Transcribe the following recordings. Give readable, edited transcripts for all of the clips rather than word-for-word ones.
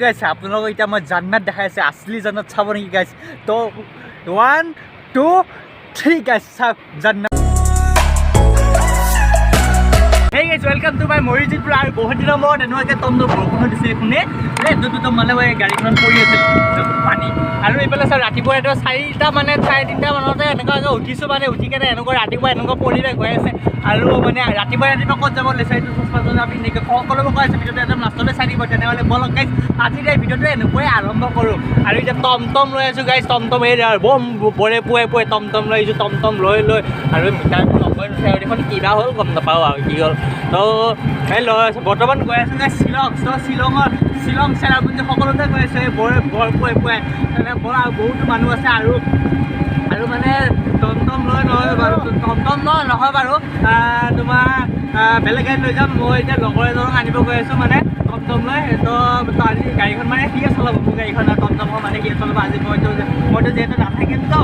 গাইছ আপোনালোকক এতিয়া মই জান্নাত দেখাই আছে আসলি জান্নাত চাব নেকি গাইছ তো 1 2 3 গাইছ চাওক জান্নাত Hey guys, welcome to my Morijit Pura. বহুত দিনৰ মূৰত এনেকৈ তমনো বৰষুণ দিছে এখনে দুটা মানে গাড়ীখন পৰি আছিল পানী আৰু এইফালে চাওক ৰাতিপুৱা এটা 4টা মানে 3:30 মানতে এনেকৈ উঠিছো মানে উঠি কেনে এনেকৈ ৰাতিপুৱা এনেকৈ পৰিলে গৈ আছে আৰু মানে ৰাতিপুৱা ক'ত যাব লৈছে এইটো চচপাজন আমি নেকি সকলোবোৰ কৈ আছে ভিডিঅ'টো একদম লাষ্টলৈ চাই দিব তেনেহ'লে বলক গাইছ আজি এই ভিডিঅ'টো এনেকৈ আৰম্ভ কৰোঁ আৰু এতিয়া টমটম লৈ আছোঁ গাইছ টমটম এই বম বৰে পুৱাই টমটম লৈ আহিছোঁ টমটম লৈ আৰু মিটাৰটো নকয় আৰু দেখোন কিবা হ'ল গম নাপাওঁ আৰু কি হ'ল তো এই লৈ আছোঁ বৰ্তমান গৈ আছোঁ গাইছ শ্বিলং চেৰাপুঞ্জী সকলোতে গৈ আছে বৰে পুৱাই বৰ বহুতো মানুহ আছে আৰু মানে টমটম লৈ নহয় বাৰু টমটম নহয় বাৰু তোমাৰ বেলেগ গাড়ী লৈ যাম মই এতিয়া লগৰ এজনক আনিব গৈ আছোঁ মানে টমটম লৈ তো আজি গাড়ীখন মানে সিয়ে চলাব মোৰ গাড়ীখন টমটমৰ মানে সিয়ে চলাব আজি মইতো যিহেতু নাথাকিম তো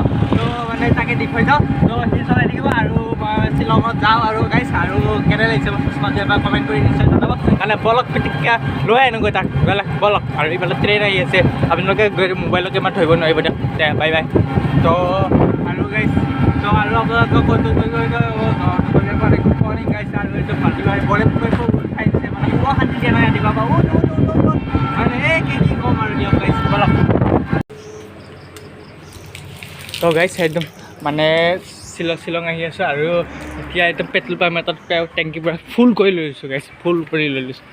মানে তাকে দি থৈ যাওঁ তো সি চলাই থাকিব আৰু মই শ্বিলঙত যাওঁ আৰু গাইছ আৰু কেনে লাগিছে চচমাটো এবাৰ কমেণ্ট কৰি নিশ্চয় জনাব মানে বলক পিটিকা লৈ আনোগৈ তাক বলক আৰু এইফালে ট্ৰেইন আহি আছে আপোনালোকে মোবাইলকে ইমান ধৰিব নোৱাৰিব দে বাই বাই তো আৰু গাইছ তো আৰু আপোনালোকক কৈছোঁ গাইছ আৰু এইটো ভালদৰে বৰে খাই দিছে মানে বৰ শান্তি দিয়া নাই ৰাতিপুৱা মানে এই কি ক'ম আৰু দিয়ক গাইছ বলক তো গাইছ একদম মানে শ্বিলং আহি আছোঁ আৰু এতিয়া একদম পেট্ৰল পাম্প এটাত টেংকি পৰা ফুল কৰি লৈ লৈছোঁ গাইছ ফুল কৰি লৈ লৈছোঁ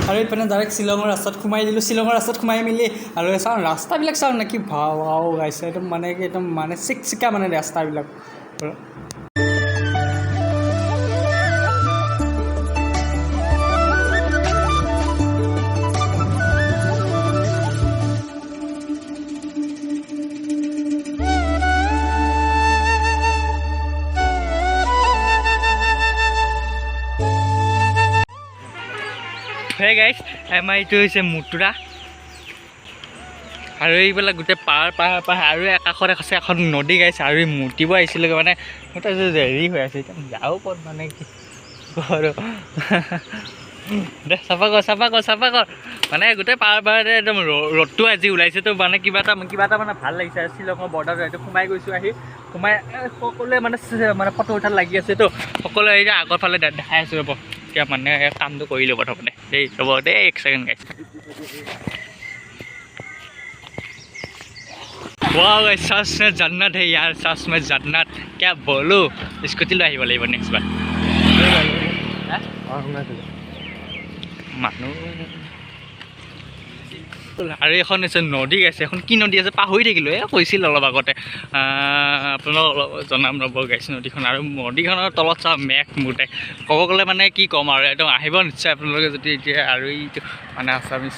আৰু এইপিনে ডাইৰেক্ট শ্বিলঙৰ ৰাস্তাত সোমাই দিলোঁ শ্বিলঙৰ ৰাস্তাত সোমাই মেলি আৰু চাওঁ ৰাস্তাবিলাক চাওঁ নেকি ভাও গাইছে একদম মানে কি একদম মানে চিকচিকা মানে ৰাস্তাবিলাক হে গাইছ আমাৰ এইটো হৈছে মুতুৰা আৰু এইবিলাক গোটেই পাহাৰ আৰু কাষত আছে এখন নদী গাইছে আৰু এই মুতিব আহিছিলোঁ মানে মোৰ তাৰপিছত হেৰি হৈ আছে এতিয়া যাওঁ ক'ত মানে কি কৰোঁ দে চাফা কৰ মানে গোটেই পাহাৰতে একদম ৰ'দটো আজি ওলাইছেতো মানে কিবা এটা মানে ভাল লাগিছে আৰু শ্বিলঙৰ বৰ্ডাৰ এইটো সোমাই গৈছোঁ আহি সোমাই সকলোৱে মানে ফটো উঠাত লাগি আছেতো সকলোৱে এতিয়া আগৰ ফালে দেখাই আছোঁ ৰ'ব এতিয়া মানে কামটো কৰিলোঁ প্ৰথমতে দেই ৰ'ব দেই 1 ছেকেণ্ড গাইছ वाह गाइस सच में जन्नत है यार सच में जन्नत क्या बोलूँ स्कूटी লৈ আহিব লাগিব নেক্সট বাৰ মানুহ আৰু এখন আছে নদী আছে এখন কি নদী আছে পাহৰি থাকিলোঁ কৈছিল অলপ আগতে আপোনালোকক অলপ জনাম ৰ'ব গাইছে নদীখন আৰু নদীখনৰ তলত চাওঁ মেঘ মুঠে ক'ব গ'লে মানে কি ক'ম আৰু একদম আহিব নিশ্চয় আপোনালোকে যদি এতিয়া আৰু এইটো মানে আছামিজ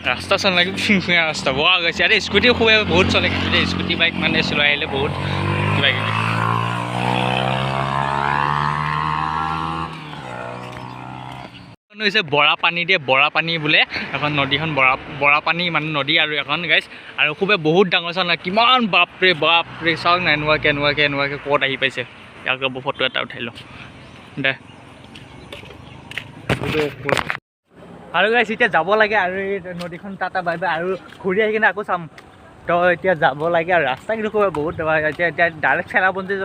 ৰাস্তা চল লাগি ফিংফিঙা ৰাস্তা বোৱা গৈছে আৰু স্কুটি খুবেই বহুত চলে কিন্তু স্কুটি বাইক মানে চলাই আহিলে বহুত কিবা কিবি হৈছে বৰা পানী দিয়ে বৰা পানী বোলে এখন নদীখন বৰা পানী মানে নদী আৰু এখন গাইছ আৰু খুবেই বহুত ডাঙৰ চাওঁ কিমান বাপৰে চাওক না এনেকুৱাকৈ ক'ত আহি পাইছে ইয়াক ফটো এটা উঠাই লওঁ দে আৰু গাইছ এতিয়া যাব লাগে আৰু এই নদীখন টাটা বাই বাই আৰু ঘূৰি আহি কিনে আকৌ চাম তো এতিয়া যাব লাগে আৰু ৰাস্তা কিন্তু খুবেই বহুত এতিয়া ডাইৰেক্ট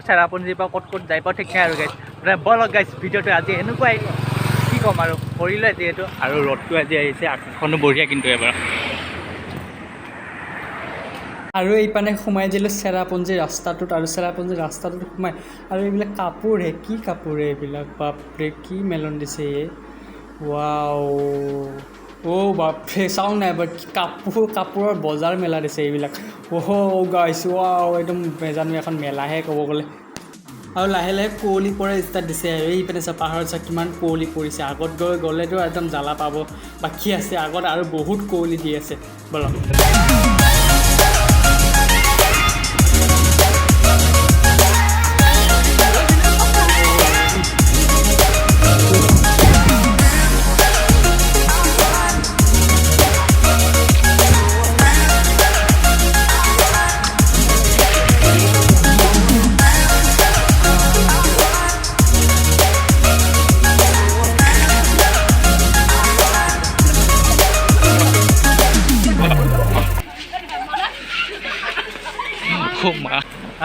চেৰাপুঞ্জীৰ পৰা ক'ত যাই পাওঁ ঠিক নাই আৰু গাইছ বলক গাইছ ভিডিঅ'টো আজি এনেকুৱাই কি ক'ম আৰু কৰিলে যিহেতু আৰু ৰ'দটো আজি আহিছে আকাশখনো বঢ়িয়া কিন্তু এবাৰ আৰু এইপানে সোমাই দিলোঁ চেৰাপুঞ্জীৰ ৰাস্তাটোত আৰু চেৰাপুঞ্জীৰ ৰাস্তাটোত সোমাই আৰু এইবিলাক কাপোৰহে কি কাপোৰহে এইবিলাক বাপৰে কি মেলন দিছে ৱাও বাপৰে চাওঁ নাই বাট কাপোৰৰ বজাৰ মেলা দিছে এইবিলাক গাইছ ৱাও একদম জানো এখন মেলাহে ক'ব গ'লে আৰু লাহে লাহে কুঁৱলী পৰা ষ্টাৰ্ট দিছে আৰু এইপিনে চাওঁ পাহাৰত চাওঁ কিমান কুঁৱলী পৰিছে আগত গ'লেতো একদম জ্বালা পাব বাকী আছে আগত আৰু বহুত কুঁৱলী দি আছে বলক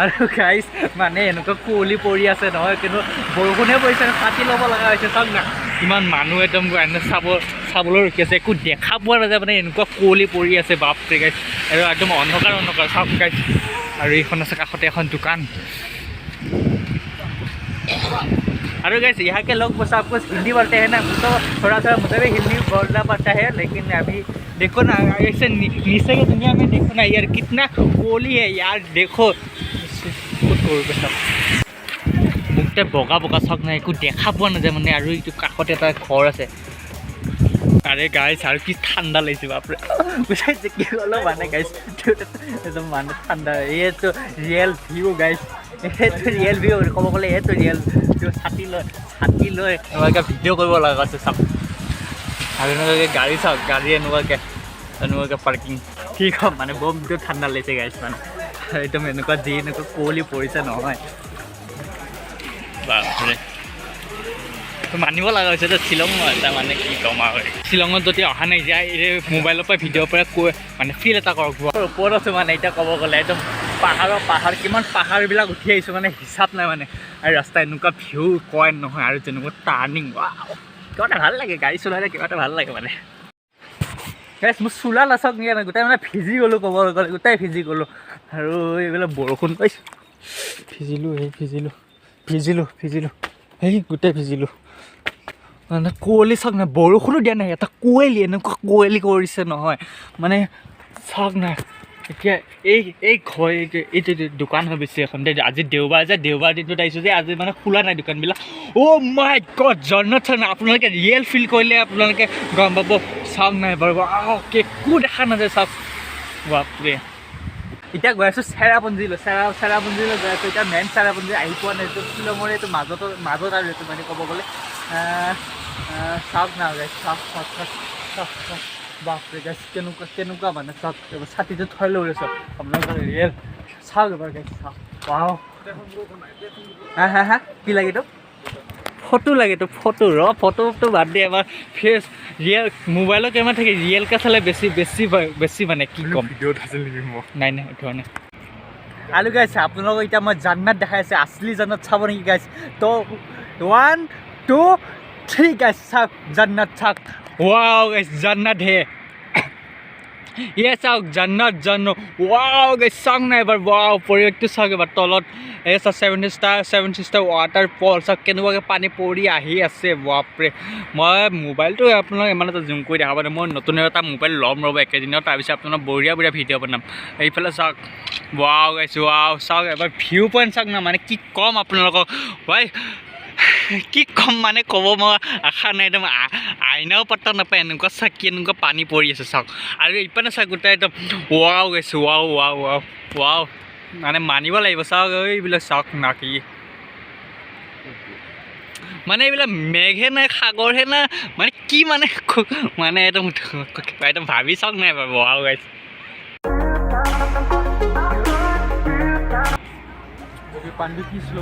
আৰু গাইছ মানে এনেকুৱা কুঁৱলী পৰি আছে নহয় কিন্তু বৰষুণে পৰিছে ছাতি ল'ব লগা হৈছে চাওক না কিমান মানুহ একদম চাবলৈ ৰখি আছে একো দেখা পোৱা নাযায় মানে এনেকুৱা কুঁৱলী পৰি আছে বাপৰে গাইছ আৰু একদম অন্ধকাৰ চাওক গাইছ আৰু এইখন আছে কাষতে এখন দোকান अरे गाइस यहाँ के लोग बस आपको हिंदी बोलते हैं ना तो थोड़ा सा मुझे भी हिंदी बोलना पड़ता है लेकिन अभी देखो ना ऐसे नीचे की दुनिया में देखो ना यार कितना कोहली है यार देखो मुखते बगा बगा चक ना एक देखा पा ना जाए मैं और काखत एट घर आसे अरे गाइस और कि ठंडा लगे बापरे बुझाइছে কি হলো মানে গাইস एकदम माने ठंडा ये तो रियल व्यू गाइस ये तो रियल व्यू कब गले ये तो रियल ছাতি লৈ এনেকুৱাকৈ ভিডিঅ' কৰিব লগা আছে চাওক আৰু এনেকুৱাকৈ গাড়ী চাওক গাড়ী এনেকুৱাকৈ পাৰ্কিং কি ক'ম মানে বৰ ঠাণ্ডা লাগিছে গাইছ মানে একদম এনেকুৱা কুঁৱলী পৰিছে নহয় বাপৰে মানিব লগা হৈছে যে শ্বিলং এটা মানে কি ক'ম আৰু শ্বিলঙত যদি অহা নাই যায় এই মোবাইলৰ পৰা ভিডিঅ'ৰ পৰা কৈ মানে ফিল এটা কৰক ওপৰত আছোঁ মানে এতিয়া ক'ব গ'লে একদম পাহাৰ কিমান পাহাৰবিলাক উঠি আহিছোঁ মানে হিচাপ নাই মানে আৰু ৰাস্তা এনেকুৱা ভিউ কয় নহয় আৰু যেনেকুৱা টাৰ্ণিং কিবা এটা ভাল লাগে গাড়ী চলালে কিবা এটা ভাল লাগে মানে গাইছ মোৰ চোলা নাচাওক নেকি গোটেই মানে ভিজি গ'লোঁ ক'ব গ'লে গোটেই ভিজি গ'লোঁ আৰু এইবিলাক বৰষুণ পাইছোঁ ভিজিলোঁ সেই গোটেই ভিজিলোঁ মানে কুঁৱলী চাওক নাই বৰষুণো দিয়া নাই এটা কুঁৱলী এনেকুৱা কুঁৱলী কৰিছে নহয় মানে চাওক নাই এতিয়া এই ঘৰ এইটো দোকান হয় বেছি এখন দেই আজি দেওবাৰ দিনটোত আহিছোঁ যে আজি মানে খোলা নাই দোকানবিলাক অ' মাই গড জন্নত চাওক না আপোনালোকে ৰিয়েল ফিল কৰিলে আপোনালোকে গম পাব চাওক নাই বাৰু একো দেখা নাযায় চাওক বাপৰে এতিয়া গৈ আছোঁ চেৰাপুঞ্জীলৈ গৈ আছোঁ এতিয়া মেইন চেৰাপুঞ্জী আহি পোৱা নাই এইটো শ্বিলঙৰ এইটো মাজত আৰু এইটো মানে ক'ব গ'লে চাওক না গাইছ চাওক বাপৰে গাইছ কেনেকুৱা মানে চাওক ছাতিটো থৈ লৈ লৈছোঁ আপোনালোকৰ ৰিয়েল চাওক এবাৰ গাইছ চাওক পাওঁ হা কি লাগে তোক ফটোটো বাদ দিয়ে এবাৰ ফেচ ৰিয়েল মোবাইলৰ কেমেৰা থাকে ৰিয়েলকৈ চালে বেছি মানে কি ক'ম ভিডিঅ'ত আছিল নেকি মোক নাই উঠোৱা নাই আৰু গাইছে আপোনালোকক এতিয়া মই জান্নাত দেখাই আছে আছলি জান্নাত চাব নেকি গাইছ তো 1 2 3 গাইছ চাওক জান্নাত চাওক ৱাও গাইছ জান্নাত হে চাওক জান্নাত ৱাও গাইছ চাওক নাই এবাৰ ৱাও পৰিৱেশটো চাওক এবাৰ তলত এই চাওক 7 ষ্টাৰ ৱাটাৰফল চাওক কেনেকুৱাকৈ পানী পৰি আহি আছে বাপৰে মই মোবাইলটো আপোনাক ইমান এটা জুম কৰি দেখাব মই নতুন এটা মোবাইল ল'ম ৰ'ব একেদিনত তাৰপিছত আপোনাৰ বঢ়িয়া ভিডিঅ' বনাম এইফালে চাওক ৱাও গাইছ ৱাও চাওক এবাৰ ভিউ পইণ্ট চাওক না মানে কি ক'ম আপোনালোকক ভাই কি ক'ম মানে ক'ব মই আশা নাই একদম আইনাও পাত্তা নাপায় এনেকুৱা চাওক কেনেকুৱা পানী পৰি আছে চাওক আৰু ইপানে চাওক গোটেই একদম ৱাও গাইছোঁ ৱাও মানে মানিব লাগিব চাওক এইবিলাক চাওক না কি মানে এইবিলাক মেঘহে নাই সাগৰহে না মানে কি মানে একদম ভাবি চাওক নাই বাৰু ৱাও গাইছোঁ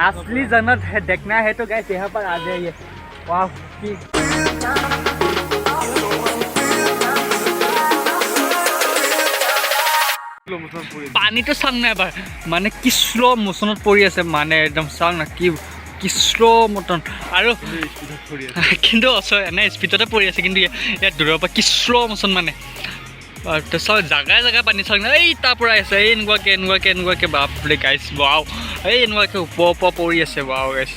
असली जन्नत है देखना है तो गाइस यहाँ पर आ जाइए वाह पानीটো চাওক না এবাৰ মানে কি স্লো মোশনত পৰি আছে মানে একদম চাওক না কি স্লো মতন আৰু কিন্তু এনে স্পীডতে পৰি আছে কিন্তু ইয়াত দূৰৰ পৰা কি স্লো মোশন মানে তো চাওক জাগাই পানী চাওক না এই তাৰ পৰা আছে এই এনেকুৱাকৈ বাপৰে গাইছ ৱাও এই এনেকুৱাকৈ ওপৰ পৰি আছে ৱাও গাইছ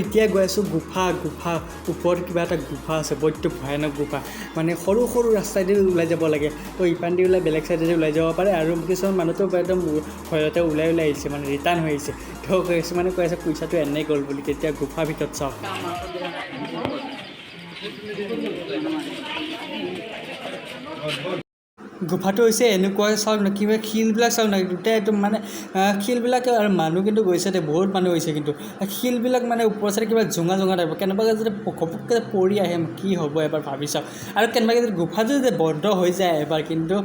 এতিয়া গৈ আছোঁ গুফা ওপৰত কিবা এটা গুফা আছে বৈদ্য ভয়ানক গুফা মানে সৰু সৰু ৰাস্তাইদি ওলাই যাব লাগে তো ইপানদি ওলাই বেলেগ চাইডেদি ওলাই যাব পাৰে আৰু কিছুমান মানুহটো একদম ভয়তে ওলাই আহিছে মানে ৰিটাৰ্ণ হৈ আহিছে তো কিছুমানে কৈ আছে পইচাটো এনেই গ'ল বুলি তেতিয়া গুফাৰ ভিতৰত চাওক গুফাটো হৈছে এনেকুৱা চাওক না কিবা শিলবিলাক চাওক না গোটেই একদম মানে শিলবিলাক আৰু মানুহ কিন্তু গৈছে দে বহুত মানুহ হৈছে কিন্তু শিলবিলাক মানে ওপৰৰ চাইডে কিবা জোঙা টাইপৰ কেনেবাকৈ যদি ঘপককৈ পৰি আহে কি হ'ব এবাৰ ভাবি চাওক আৰু কেনেবাকৈ যদি গুফাটো যদি বন্ধ হৈ যায় এবাৰ কিন্তু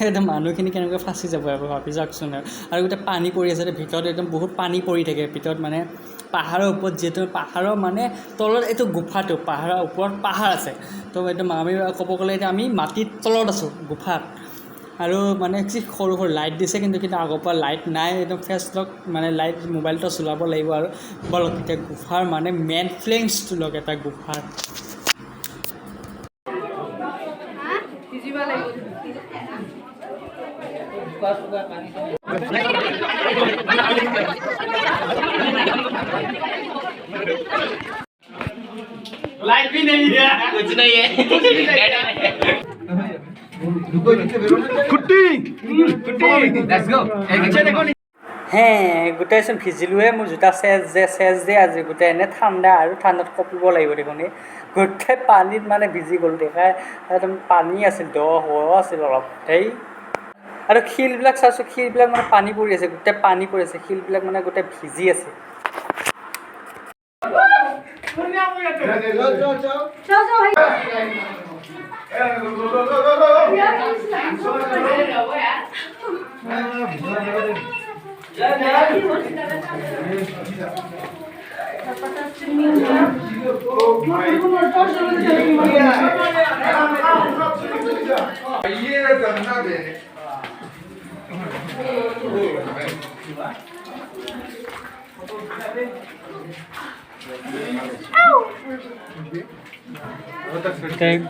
একদম মানুহখিনি কেনেকৈ ফাঁচি যাব এবাৰ ভাবি চাওকচোন আৰু গোটেই পানী পৰি আছে ভিতৰত একদম বহুত পানী পৰি থাকে ভিতৰত মানে পাহাৰৰ ওপৰত যিহেতু পাহাৰৰ মানে তলত এইটো গুফাটো পাহাৰৰ ওপৰত পাহাৰ আছে তো একদম আমি ক'ব গ'লে এতিয়া আমি মাটিৰ তলত আছোঁ গুফাত আৰু মানে কি সৰু লাইট দিছে কিন্তু আগৰ পৰা লাইট নাই একদম ফেচ লক মানে লাইট মোবাইলটো চলাব লাগিব আৰু বলক এতিয়া গুফাৰ মানে মেইন ফ্লেংছটো লওক এটা গুফাৰ लाइट भी नहीं है कुछ नहीं है कुट्टी लेट्स गो पीछे देखो হে গোটেইচোন ভিজিলোহে মোৰ জোতা চেজ যে আজি গোটেই এনে ঠাণ্ডা আৰু ঠাণ্ডাত কঁপিব লাগিব দেখোন গোটেই পানীত মানে ভিজি গ'ল দেখাই একদম পানী আছিল দ আছিল অলপ সেই আৰু শিলবিলাক চাইছোঁ শিলবিলাক মানে পানী পৰি আছে গোটেই পানী পৰি আছে শিলবিলাক মানে গোটেই ভিজি আছে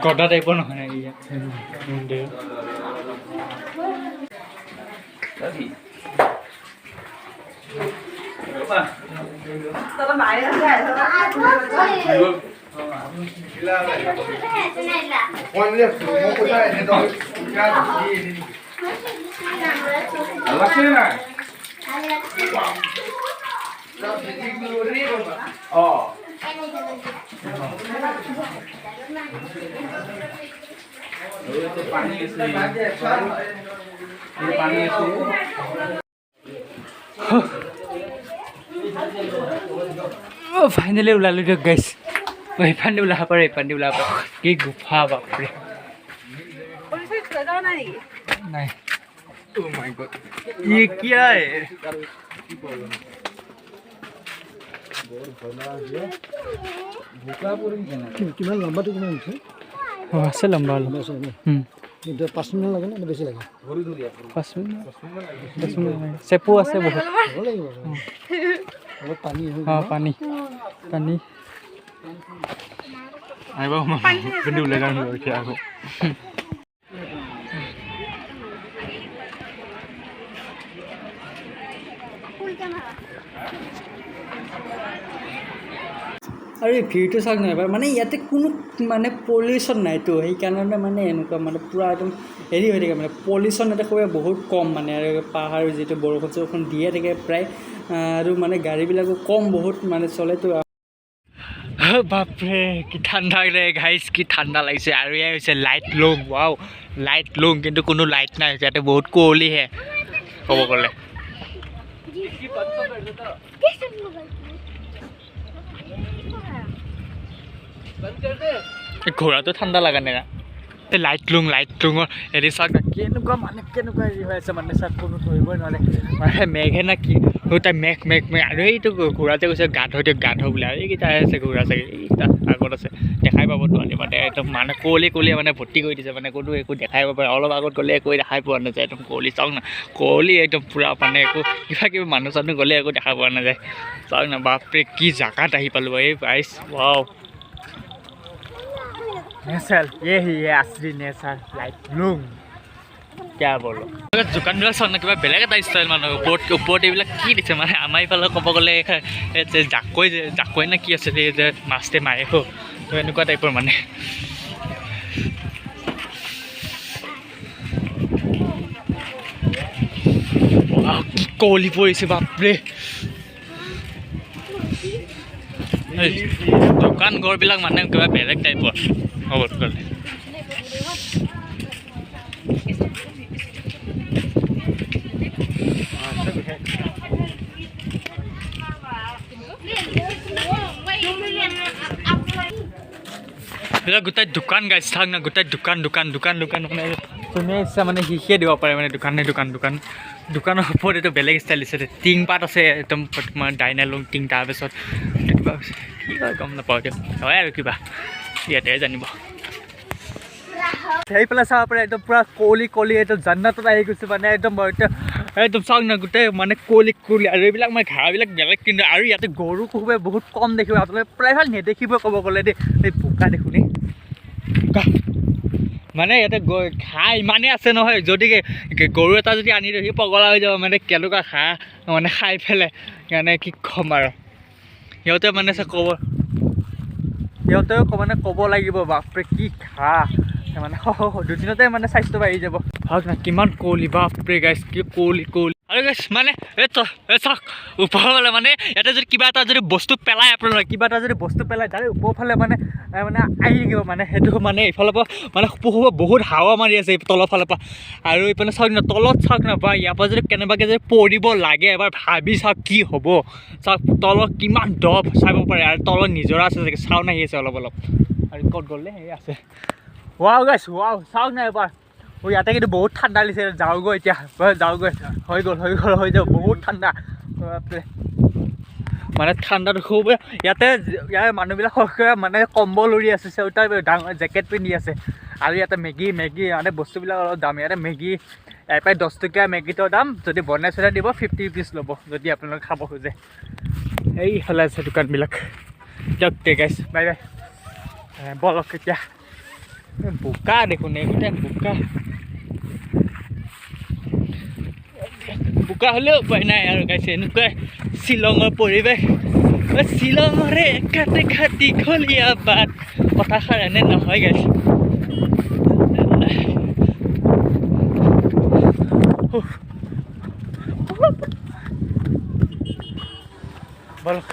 গদা টাইপৰ নহয় ফাইনেলি ওলালোঁ দিয়ক গাইছ এইফালে ওলাব পাৰে এইফালে ওলাব কি গুফা বাপৰে নাই Oh my God, ये क्या है? কিমান লম্বাটো কিমান হৈছে আছে লম্বা কিন্তু 5 মিনিট লাগে না বেছি লাগে 5 মিনিট 10 মিনিট চেপু আছে বহুত লাগিব অলপ পানী পানী আহিব কিন্তু ওলাই যাম এতিয়া আকৌ আৰু এই ভিউটো চাওক নাই এবাৰ মানে ইয়াতে কোনো মানে পলিউশ্যন নাইতো সেইকাৰণে মানে এনেকুৱা মানে পূৰা একদম হেৰি হৈ থাকে মানে পলিউশ্যন ইয়াতে খুবেই বহুত কম মানে আৰু পাহাৰ যিটো বৰষুণ দিয়ে থাকে প্ৰায় আৰু মানে গাড়ীবিলাকো কম বহুত মানে চলেতো বাপৰে কি ঠাণ্ডা লাগিলে গাইছ কি ঠাণ্ডা লাগিছে আৰু এয়া হৈছে লাইট লুং ৱাও লাইট লুং কিন্তু কোনো লাইট নাই ইয়াতে বহুত কুঁৱলীহে ক'ব গ'লে ঘোঁৰাটো ঠাণ্ডা লগা নাই লাইট লুঙৰ হেৰি চাওক না কেনেকুৱা হেৰি হৈ আছে মানে চাওক কোনো ধৰিবই নোৱাৰে মানে মেঘে না কি তাই মেঘ আৰু এইটো ঘোঁৰাতে গৈছে গা ধো বোলে আৰু এইকেইটা আছে ঘোঁৰা চাগে এইকেইটা আগত আছে দেখাই পাব নোৱাৰি মানে একদম মানে কুঁৱলী মানে ভৰ্তি কৰি দিছে মানে কোনো একো দেখাই পাব পাৰে অলপ আগত গ'লে একো দেখাই পোৱা নাযায় একদম কুঁৱলী চাওক না কুঁৱলী একদম পূৰা মানে একো কিবা মানুহ চানুহ গ'লে একো দেখা পোৱা নাযায় চাওক না বাপৰে কি জাগাত আহি পালোঁ এই গাইছ ৱাও नेचर ये ही है असली नेचर लाइट लूम क्या बोलो দোকানবিলাক চাওঁ না কিবা বেলেগ এটা ষ্টাইল মানে ওপৰত এইবিলাক কি দিছে মানে আমাৰ ইফালে ক'ব গ'লে জাকৈ নে কি আছে যে মাছতে মাৰে তো এনেকুৱা টাইপৰ মানে কি কলি পৰিছে বাপৰে দোকান ঘৰবিলাক মানে কিবা বেলেগ টাইপৰ হ'ব গ'লে গোটেই দোকান গাইছ থাক না গোটেই দোকান মানে তুমি ইচ্ছা মানে শিকিয়ে দিব পাৰে মানে দোকানৰ ওপৰত এইটো বেলেগ ষ্টাইল দিছে টিং পাত আছে একদম তোমাৰ ডাইনালং টিং তাৰপিছত কিবা কি কয় গম নাপাওঁ দিয়ক হয় আৰু কিবা ইয়াতে জানিব সেইফালে চাব পাৰে একদম পূৰা কলি এইটো জান্নাতত আহি গৈছে মানে একদম চাওক না গোটেই মানে কলি আৰু এইবিলাক মানে ঘাঁহবিলাক বেলেগ কিন্তু আৰু ইয়াতে গৰু খুবে বহুত কম দেখিব আপোনালোকে প্ৰায়ভাগ নেদেখিব ক'ব গ'লে দেই এই বোকা দেখোন মানে ইয়াতে ঘাঁহ ইমানেই আছে নহয় যদি গৰু এটা যদি আনি সি পগলা হৈ যাব মানে কেনেকুৱা ঘাঁহ মানে খাই পেলাই মানে কি ক'ম আৰু সিহঁতে মানে ক'ব লাগিব বাপৰে কি ঘাঁহ মানে দুদিনতে মানে স্বাস্থ্য বাঢ়ি যাব ভাওক না কিমান কলি বাপৰে গাইছ কি কলি আৰু গাইছ মানে চাওক ওপৰফালে মানে ইয়াতে যদি কিবা এটা যদি বস্তু পেলায় আপোনালোকে কিবা এটা যদি বস্তু পেলায় তাৰে ওপৰফালে মানে আহি থাকিব মানে সেইটো মানে এইফালৰ পৰা মানে বহুত হাৱা মাৰি আছে তলৰ ফালৰ পৰা আৰু এইফালে চাওক না তলত চাওক না বা ইয়াৰ পৰা যদি কেনেবাকৈ যদি পৰিব লাগে এবাৰ ভাবি চাওক কি হ'ব চাওক তলত কিমান দব চাব পাৰে আৰু তলত নিজৰা আছে চাগে চাউন আহি আছে অলপ আৰু ক'ত গ'লে সেই আছে ৱাও গাইছ ৱাও চাওক না এবাৰ ইয়াতে কিন্তু বহুত ঠাণ্ডা দিছে যাওঁগৈ এতিয়া যাওঁগৈ হৈ যাব বহুত ঠাণ্ডা মানে ঠাণ্ডাটো খুব ইয়াতে ইয়াৰ মানুহবিলাক মানে কম্বল উৰি আছে চৌটা ডাঙৰ জেকেট পিন্ধি আছে আৰু ইয়াতে মেগী মানে বস্তুবিলাক অলপ দাম ইয়াতে মেগী ইয়াৰ পৰাই 10 টকীয়া মেগীটোৰ দাম যদি বনাই চনাই দিব 50 rupees ল'ব যদি আপোনালোকে খাব খোজে এইফালে আছে দোকানবিলাক দিয়ক দে গাইছ বাই বলক এতিয়া বোকা দেখোন গোটেই বোকা হ'লেও উপায় নাই আৰু গাইছে এনেকুৱাই শ্বিলঙৰ পৰিৱেশ শ্বিলঙৰে একা দীঘলীয়া বাট কথাষাৰ এনে নহয় গাইছে বলক